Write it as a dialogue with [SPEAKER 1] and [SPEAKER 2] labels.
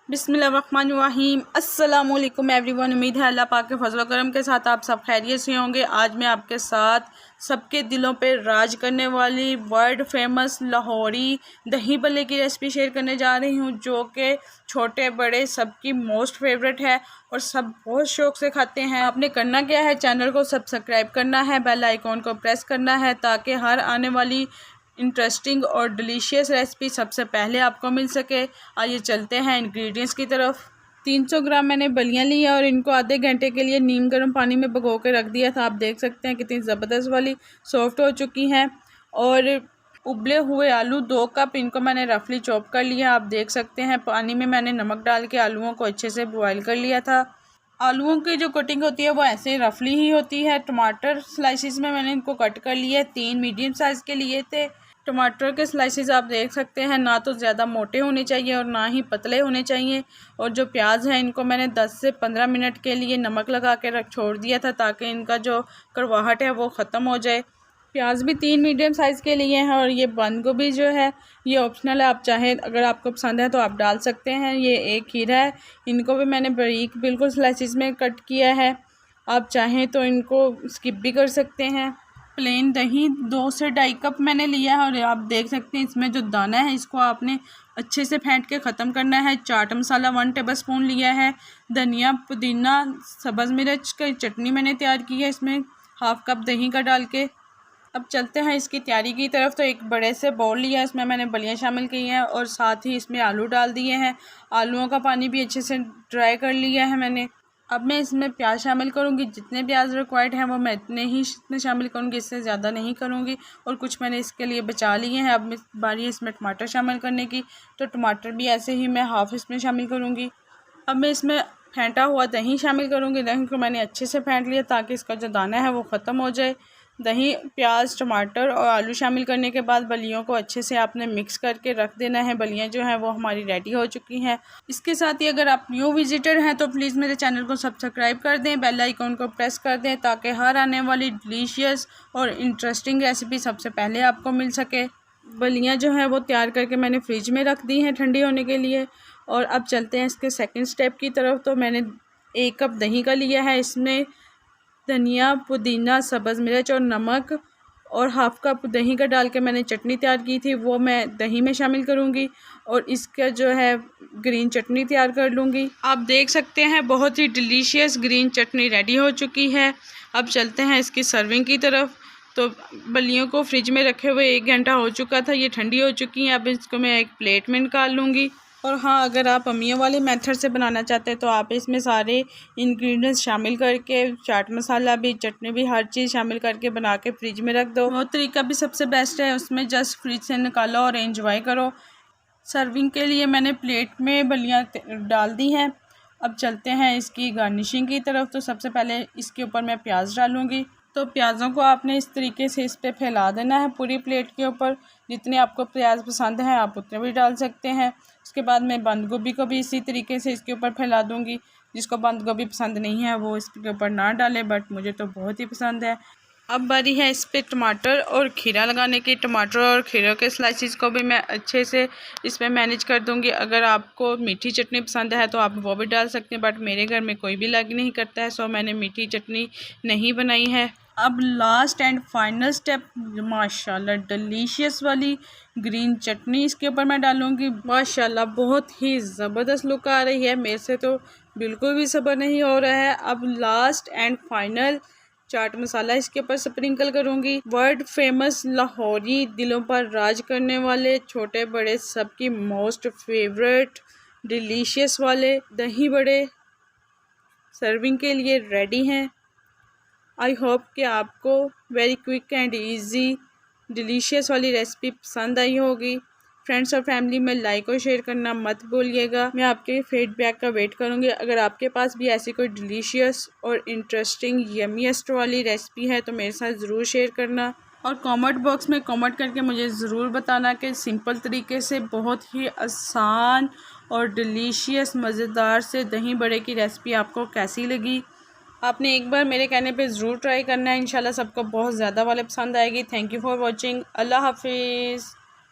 [SPEAKER 1] बिस्मिल्लाहिर्रहमानिर्रहीम। अस्सलामुअलैकुम एवरीवन। उम्मीद है अल्लाह पाक के फजल करम के साथ आप सब खैरियत से होंगे। आज मैं आपके साथ सबके दिलों पे राज करने वाली वर्ल्ड फेमस लाहौरी दही भल्ले की रेसिपी शेयर करने जा रही हूँ, जो कि छोटे बड़े सबकी मोस्ट फेवरेट है और सब बहुत शौक़ से खाते हैं। आपने करना क्या है, चैनल को सब्सक्राइब करना है, बेल आइकॉन को प्रेस करना है ताकि हर आने वाली इंटरेस्टिंग और डिलीशियस रेसिपी सबसे पहले आपको मिल सके। आइए चलते हैं इंग्रेडिएंट्स की तरफ। 300 ग्राम मैंने बलियां ली है और इनको आधे घंटे के लिए नीम गर्म पानी में भिगो के रख दिया था। आप देख सकते हैं कितनी ज़बरदस्त वाली सॉफ्ट हो चुकी हैं। और उबले हुए आलू 2 कप, इनको मैंने रफली चॉप कर लिया। आप देख सकते हैं पानी में मैंने नमक डाल के आलूओं को अच्छे से बॉयल कर लिया था। आलूओं की जो कटिंग होती है वो ऐसे रफली ही होती है। टमाटर स्लाइसिस में मैंने इनको कट कर लिया है, 3 मीडियम साइज़ के लिए थे। टमाटर के स्लाइसेस आप देख सकते हैं, ना तो ज़्यादा मोटे होने चाहिए और ना ही पतले होने चाहिए। और जो प्याज है इनको मैंने 10 से 15 मिनट के लिए नमक लगा के छोड़ दिया था ताकि इनका जो कड़वाहट है वो ख़त्म हो जाए। प्याज भी 3 मीडियम साइज़ के लिए हैं। और ये बंद गोभी जो है ये ऑप्शनल है, आप चाहें अगर आपको पसंद है तो आप डाल सकते हैं। ये एक खीरा है, इनको भी मैंने बारीक बिल्कुल स्लाइसिस में कट किया है, आप चाहें तो इनको स्किप भी कर सकते हैं। प्लेन दही 2 से 2.5 कप मैंने लिया है और आप देख सकते हैं इसमें जो दाना है इसको आपने अच्छे से फेंट के ख़त्म करना है। चाट मसाला 1 टेबलस्पून लिया है। धनिया, पुदीना, सब्ज़ मिर्च की चटनी मैंने तैयार की है इसमें 1/2 कप दही का डाल के। अब चलते हैं इसकी तैयारी की तरफ। तो एक बड़े से बाउल लिया है, इसमें मैंने बलियाँ शामिल की हैं और साथ ही इसमें आलू डाल दिए हैं। आलूओं का पानी भी अच्छे से ड्राई कर लिया है मैंने। अब मैं इसमें प्याज शामिल करूँगी, जितने प्याज रिक्वायर्ड हैं वो मैं इतने ही इसमें शामिल करूँगी, इससे ज़्यादा नहीं करूँगी। और कुछ मैंने इसके लिए बचा लिए हैं। अब बारी है इसमें टमाटर शामिल करने की, तो टमाटर भी ऐसे ही मैं हाफ़ इसमें शामिल करूँगी। अब मैं इसमें फेंटा हुआ दही शामिल करूँगी। दही को मैंने अच्छे से फेंट लिया ताकि इसका जो दाना है वो ख़त्म हो जाए। दही, प्याज, टमाटर और आलू शामिल करने के बाद बलियों को अच्छे से आपने मिक्स करके रख देना है। बलियां जो हैं वो हमारी रेडी हो चुकी हैं। इसके साथ ही अगर आप न्यू विजिटर हैं तो प्लीज़ मेरे चैनल को सब्सक्राइब कर दें, बेल आइकॉन को प्रेस कर दें ताकि हर आने वाली डिलीशियस और इंटरेस्टिंग रेसिपी सबसे पहले आपको मिल सके। बलियाँ जो हैं वो तैयार करके मैंने फ्रिज में रख दी हैं ठंडी होने के लिए। और अब चलते हैं इसके सेकेंड स्टेप की तरफ। तो मैंने 1 कप दही का लिया है, इसमें धनिया, पुदीना, सब्ज़ मिर्च और नमक और 1/2 कप दही का डाल के मैंने चटनी तैयार की थी, वो मैं दही में शामिल करूँगी। और इसका जो है ग्रीन चटनी तैयार कर लूँगी। आप देख सकते हैं बहुत ही डिलीशियस ग्रीन चटनी रेडी हो चुकी है। अब चलते हैं इसकी सर्विंग की तरफ। तो बलियों को फ्रिज में रखे हुए 1 घंटा हो चुका था, ये ठंडी हो चुकी हैं। अब इसको मैं एक प्लेट में निकाल लूँगी। और हाँ, अगर आप अम्मियों वाले मेथड से बनाना चाहते हैं तो आप इसमें सारे इंग्रेडिएंट्स शामिल करके चाट मसाला भी, चटनी भी, हर चीज़ शामिल करके बना के फ्रिज में रख दो। वो तरीका भी सबसे बेस्ट है, उसमें जस्ट फ्रिज से निकालो और एंजॉय करो। सर्विंग के लिए मैंने प्लेट में बलियाँ डाल दी हैं। अब चलते हैं इसकी गार्निशिंग की तरफ। तो सबसे पहले इसके ऊपर मैं प्याज डालूँगी। तो प्याज़ों को आपने इस तरीके से इस पर फैला देना है पूरी प्लेट के ऊपर। जितने आपको प्याज पसंद हैं आप उतने भी डाल सकते हैं। उसके बाद मैं बंद गोभी को भी इसी तरीके से इसके ऊपर फैला दूंगी। जिसको बंद गोभी पसंद नहीं है वो इसके ऊपर ना डाले, बट मुझे तो बहुत ही पसंद है। अब बारी है इस पर टमाटर और खीरा लगाने की। टमाटर और खीरा के स्लाइसिस को भी मैं अच्छे से इसमें मैनेज कर दूंगी। अगर आपको मीठी चटनी पसंद है तो आप वो भी डाल सकते हैं, बट मेरे घर में कोई भी लाइक नहीं करता है, सो मैंने मीठी चटनी नहीं बनाई है। अब लास्ट एंड फाइनल स्टेप, माशाल्लाह डिलीशियस वाली ग्रीन चटनी इसके ऊपर मैं डालूंगी। माशाल्लाह बहुत ही ज़बरदस्त लुक आ रही है, मेरे से तो बिल्कुल भी सब्र नहीं हो रहा है। अब last and final chaat masala इसके ऊपर स्प्रिंकल करूंगी। वर्ल्ड फेमस लाहौरी दिलों पर राज करने वाले छोटे बड़े सबकी मोस्ट फेवरेट डिलीशियस वाले दही बड़े सर्विंग के लिए रेडी हैं। आई होप कि आपको very quick and easy delicious वाली रेसिपी पसंद आई होगी। फ्रेंड्स और फैमिली में लाइक और शेयर करना मत भूलिएगा। मैं आपके फीडबैक का वेट करूंगी। अगर आपके पास भी ऐसी कोई डिलीशियस और इंटरेस्टिंग यमीएस्ट वाली रेसिपी है तो मेरे साथ ज़रूर शेयर करना। और कमेंट बॉक्स में कमेंट करके मुझे ज़रूर बताना कि सिंपल तरीके से बहुत ही आसान और डिलीशियस मज़ेदार से दही बड़े की रेसिपी आपको कैसी लगी। आपने एक बार मेरे कहने पे ज़रूर ट्राई करना है, इंशाल्लाह सबको बहुत ज़्यादा वाले पसंद आएगी। Thank you for watching. अल्लाह हाफिज़।